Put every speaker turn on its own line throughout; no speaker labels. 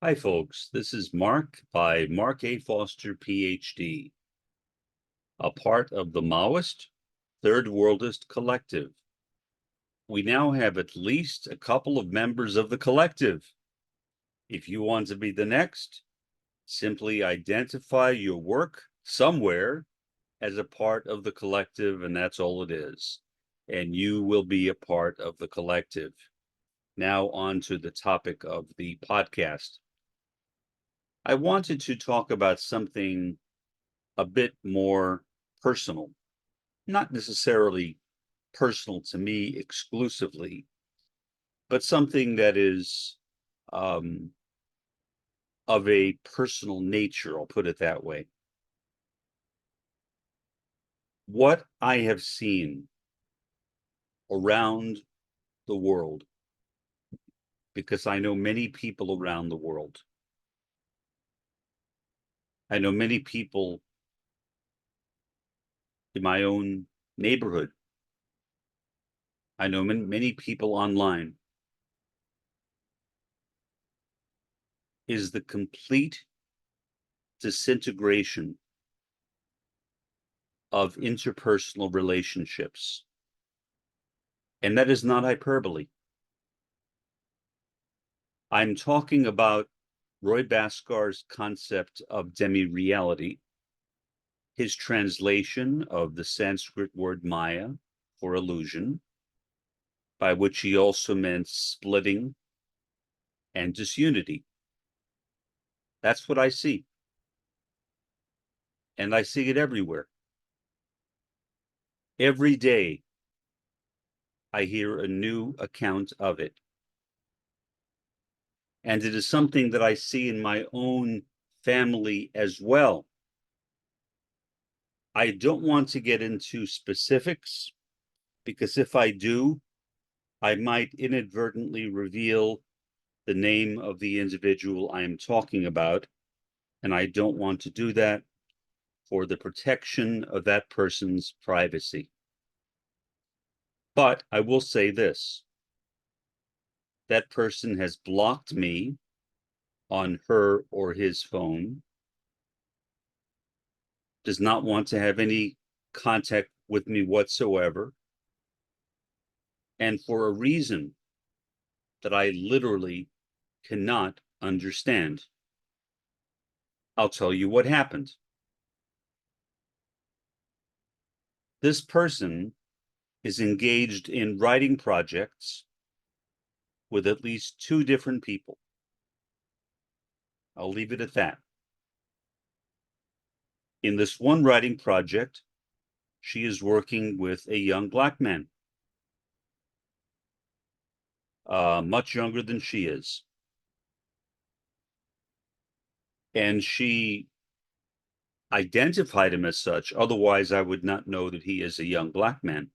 Hi, folks. This is Mark by Mark A. Foster, Ph.D., by Mark A. Foster, Ph.D., a part of the Maoist-Third Worldist collective. We now have at least a couple of members of the collective. If you want to be the next, simply identify your work somewhere as a part of the collective, and that's all it is. And you will be a part of the collective. Now on to the topic of the podcast. I wanted to talk about something a bit more personal, not necessarily personal to me exclusively, but something that is of a personal nature, I'll put it that way. What I have seen around the world, because I know many people around the world. I know many people in my own neighborhood. I know many people online. Is the complete disintegration of interpersonal relationships. And that is not hyperbole. I'm talking about Roy Bhaskar's concept of demi-reality, his translation of the Sanskrit word Maya for illusion, by which he also meant splitting and disunity. That's what I see. And I see it everywhere. Every day, I hear a new account of it. And it is something that I see in my own family as well. I don't want to get into specifics, because if I do, I might inadvertently reveal the name of the individual I am talking about, and I don't want to do that for the protection of that person's privacy. But I will say this: that person has blocked me on her or his phone, does not want to have any contact with me whatsoever, and for a reason that I literally cannot understand. I'll tell you what happened. This person is engaged in writing projects with at least 2 different people. I'll leave it at that. In this one writing project, she is working with a young Black man, much younger than she is. And she identified him as such, otherwise I would not know that he is a young Black man.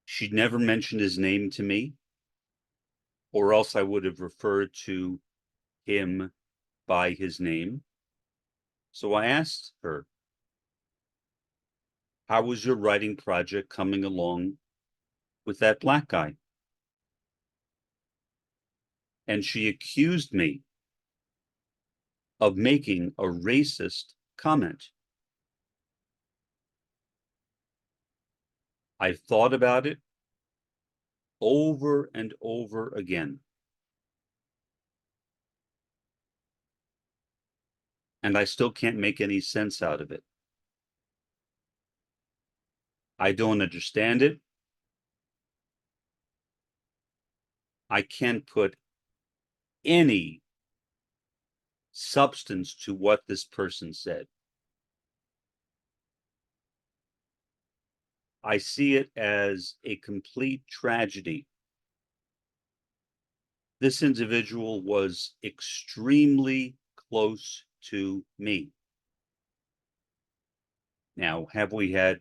She never mentioned his name to me, or else I would have referred to him by his name. So I asked her, how was your writing project coming along with that Black guy? And she accused me of making a racist comment. I thought about it over and over again. And I still can't make any sense out of it. I don't understand it. I can't put any substance to what this person said. I see it as a complete tragedy. This individual was extremely close to me. Now, have we had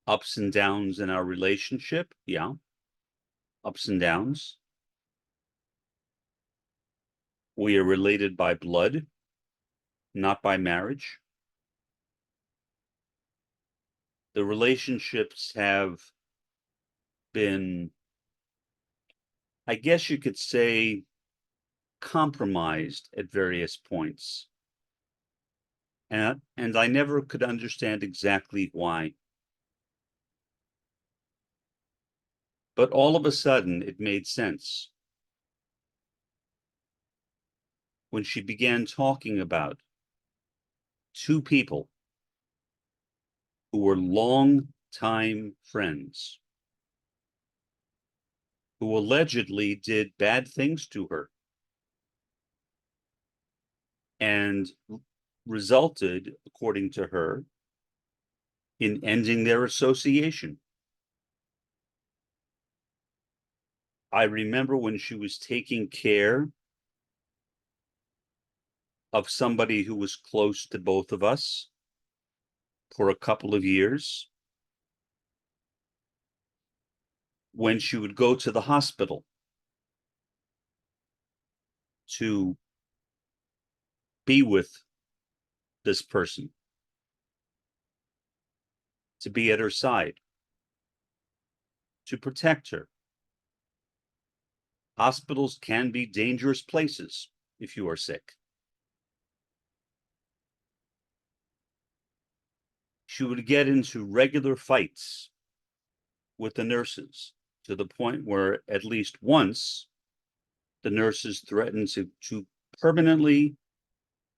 ups and downs in our relationship? Yeah, ups and downs. We are related by blood, not by marriage. The relationships have been I guess you could say, compromised at various points. And I never could understand exactly why. But all of a sudden, it made sense. When she began talking about two people who were long-time friends, who allegedly did bad things to her and resulted, according to her, in ending their association. I remember when she was taking care of somebody who was close to both of us for a couple of years, when she would go to the hospital to be with this person, to be at her side, to protect her. Hospitals can be dangerous places if you are sick. She would get into regular fights with the nurses, to the point where at least once the nurses threatened to permanently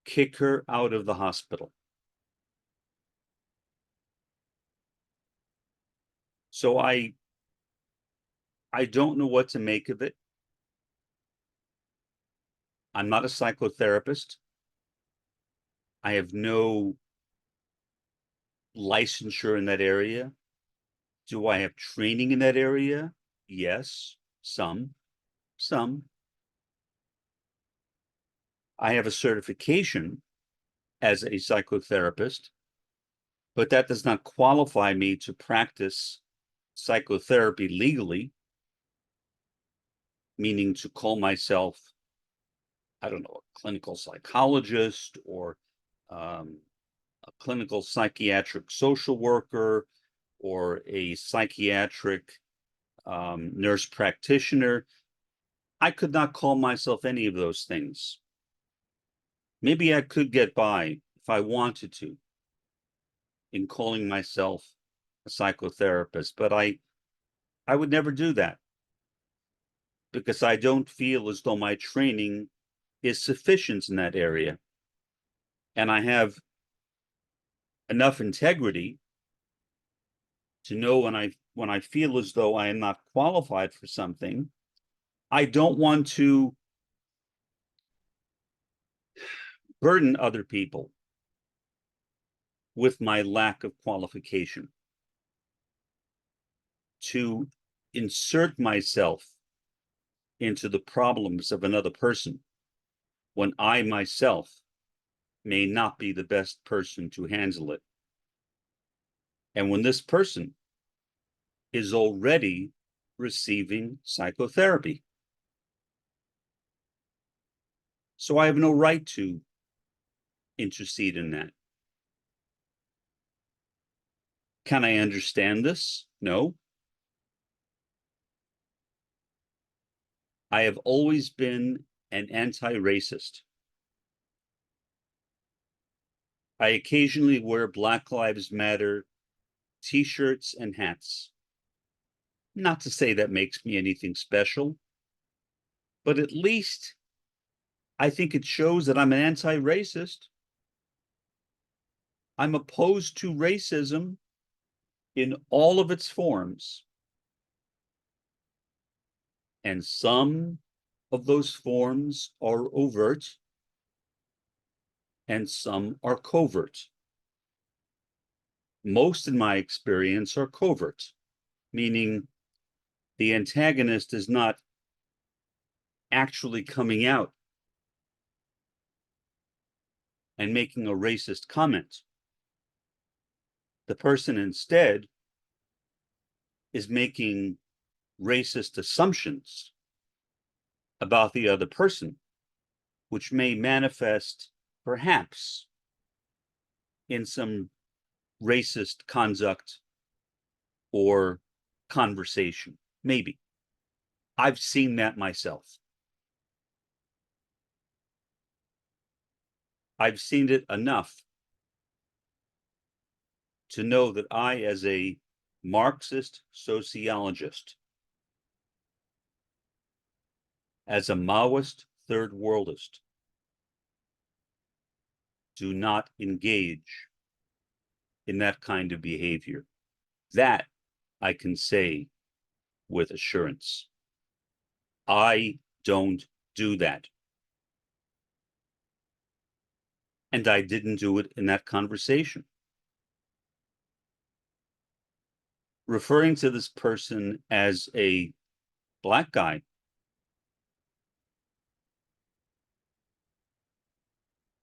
kick her out of the hospital. So I don't know what to make of it. I'm not a psychotherapist. I have no licensure in that area. Do I have training in that area? Yes, some. I have a certification as a psychotherapist, but that does not qualify me to practice psychotherapy legally, meaning to call myself, I don't know, a clinical psychologist or a clinical psychiatric social worker or a psychiatric nurse practitioner. I could not call myself any of those things. Maybe I could get by if I wanted to in calling myself a psychotherapist, but I would never do that because I don't feel as though my training is sufficient in that area. And I have enough integrity to know when I feel as though I am not qualified for something, I don't want to burden other people with my lack of qualification, to insert myself into the problems of another person when I myself may not be the best person to handle it. And when this person is already receiving psychotherapy. So I have no right to intercede in that. Can I understand this? No. I have always been an anti-racist. I occasionally wear Black Lives Matter t-shirts and hats. Not to say that makes me anything special, but at least I think it shows that I'm an anti-racist. I'm opposed to racism in all of its forms. And some of those forms are overt and some are covert. Most, in my experience, are covert, meaning the antagonist is not actually coming out and making a racist comment. The person instead is making racist assumptions about the other person, which may manifest perhaps in some racist conduct or conversation, maybe. I've seen that myself. I've seen it enough to know that I, as a Marxist sociologist, as a Maoist third worldist, do not engage in that kind of behavior. That I can say with assurance. I don't do that. And I didn't do it in that conversation. Referring to this person as a black guy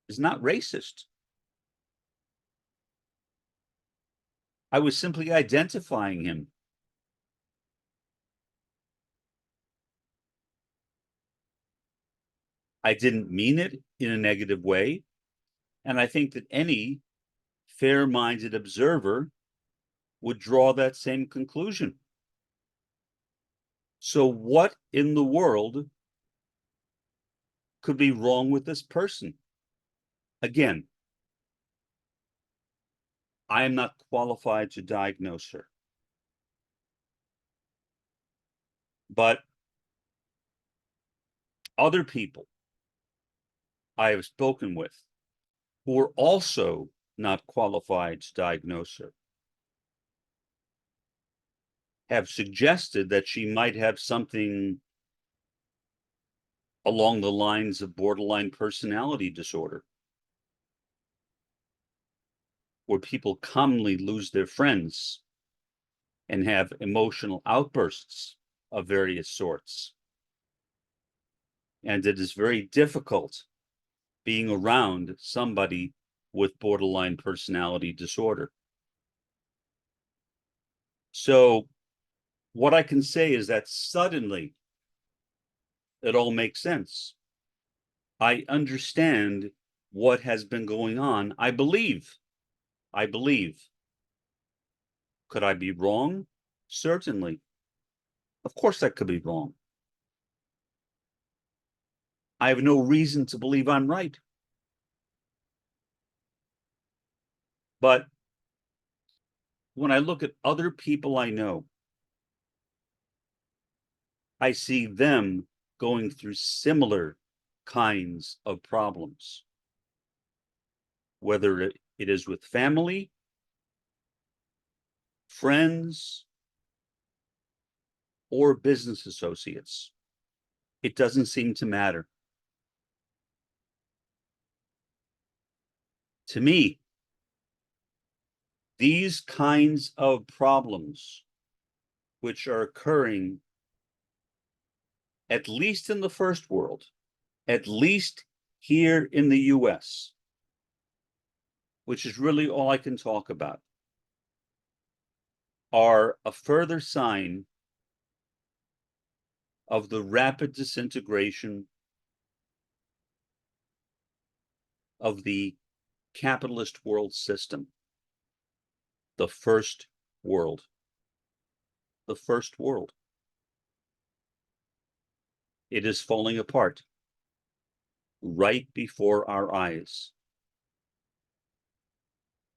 is not racist. I was simply identifying him. I didn't mean it in a negative way. And I think that any fair-minded observer would draw that same conclusion. So what in the world could be wrong with this person? Again, I am not qualified to diagnose her. But other people I have spoken with who are also not qualified to diagnose her have suggested that she might have something along the lines of borderline personality disorder, where people commonly lose their friends and have emotional outbursts of various sorts. And it is very difficult being around somebody with borderline personality disorder. So what I can say is that suddenly it all makes sense. I understand what has been going on. I believe. Could I be wrong? Certainly. Of course that could be wrong. I have no reason to believe I'm right. But when I look at other people I know, I see them going through similar kinds of problems, whether it is with family, friends, or business associates. It doesn't seem to matter. To me, these kinds of problems, which are occurring at least in the first world, at least here in the US, which is really all I can talk about, are a further sign of the rapid disintegration of the capitalist world system, the first world. The first world. It is falling apart right before our eyes.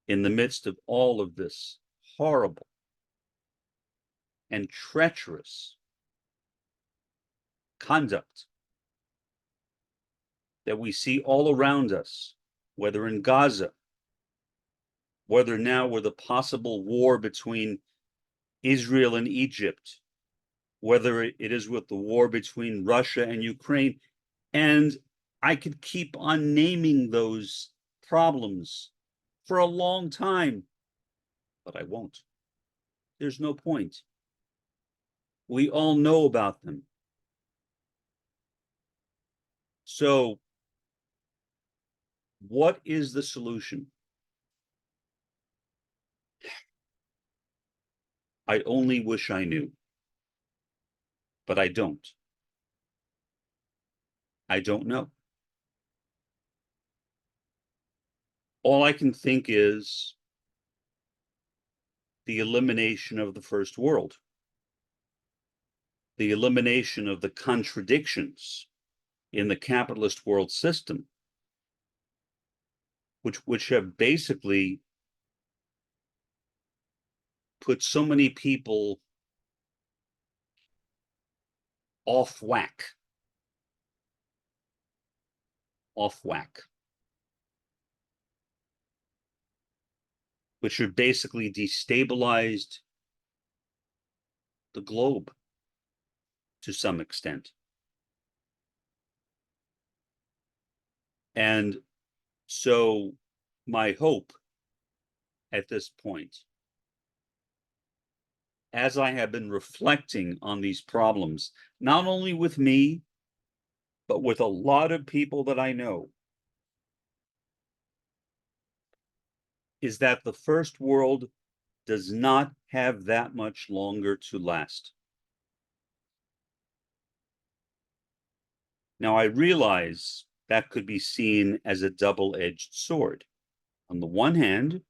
In the midst of all of this horrible and treacherous conduct that we see all around us, whether in Gaza, whether now with a possible war between Israel and Egypt, whether it is with the war between Russia and Ukraine. And I could keep on naming those problems for a long time, but I won't. There's no point. We all know about them. So, what is the solution? I only wish I knew, but I don't. I don't know. All I can think is the elimination of the first world. the elimination of the contradictions in the capitalist world system, which have basically put so many people off whack, which have basically destabilized the globe to some extent. And so my hope at this point, as I have been reflecting on these problems, not only with me, but with a lot of people that I know, is that the first world does not have that much longer to last. Now, I realize that could be seen as a double-edged sword. On the one hand,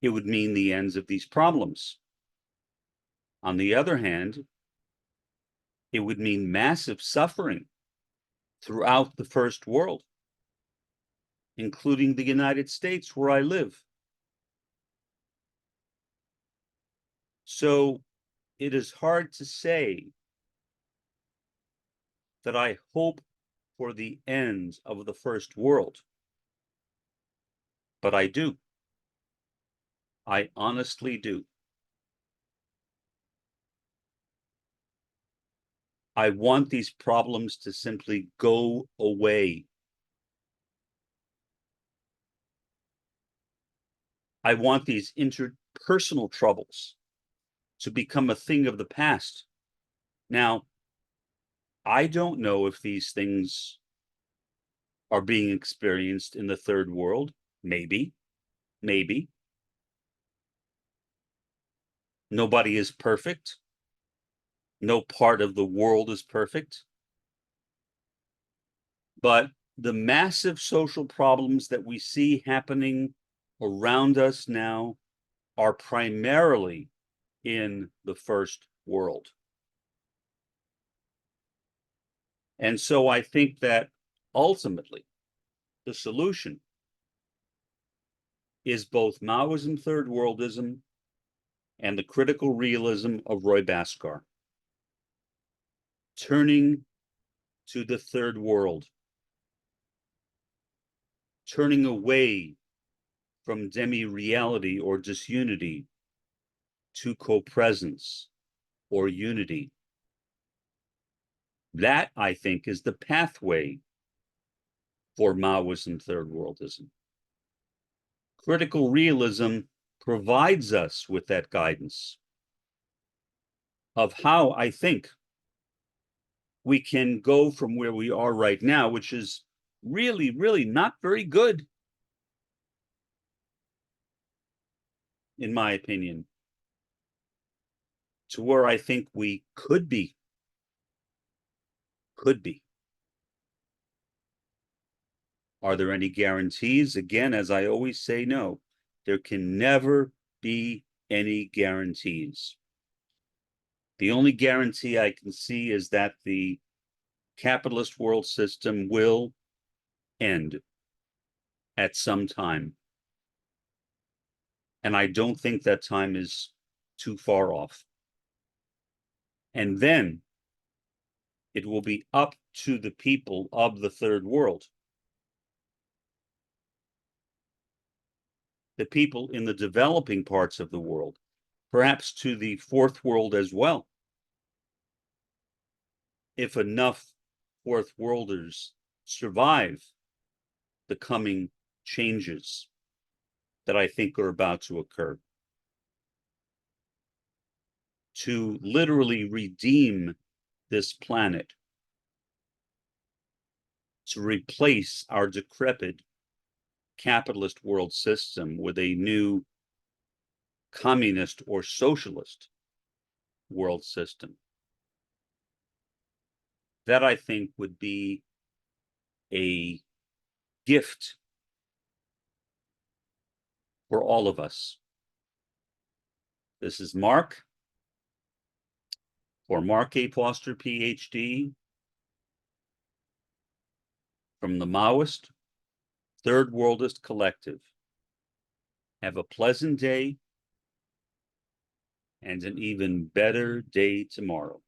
it would mean the ends of these problems. On the other hand, it would mean massive suffering throughout the first world, including the United States, where I live. So it is hard to say that I hope for the end of the first world, but I do. I honestly do. I want these problems to simply go away. I want these interpersonal troubles to become a thing of the past. Now, I don't know if these things are being experienced in the third world. Maybe. Nobody is perfect. No part of the world is perfect. But the massive social problems that we see happening around us now are primarily in the first world. And so I think that ultimately the solution is both Maoism, third worldism, and the critical realism of Roy Bhaskar. Turning to the third world, turning away from demi-reality or disunity to co-presence or unity. That, I think, is the pathway for Maoism, third worldism. Critical realism provides us with that guidance of how, I think, we can go from where we are right now, which is really, really not very good, in my opinion, to where I think we could be. Are there any guarantees? Again, as I always say, no. There can never be any guarantees. The only guarantee I can see is that the capitalist world system will end at some time. And I don't think that time is too far off. And then it will be up to the people of the third world, the people in the developing parts of the world, perhaps to the fourth world as well, if enough fourth worlders survive the coming changes that I think are about to occur, to literally redeem this planet, to replace our decrepit capitalist world system with a new communist or socialist world system. That, I think, would be a gift for all of us. This is Mark. For Mark A. Foster, Ph.D., from the Maoist-Third Worldist Collective. Have a pleasant day and an even better day tomorrow.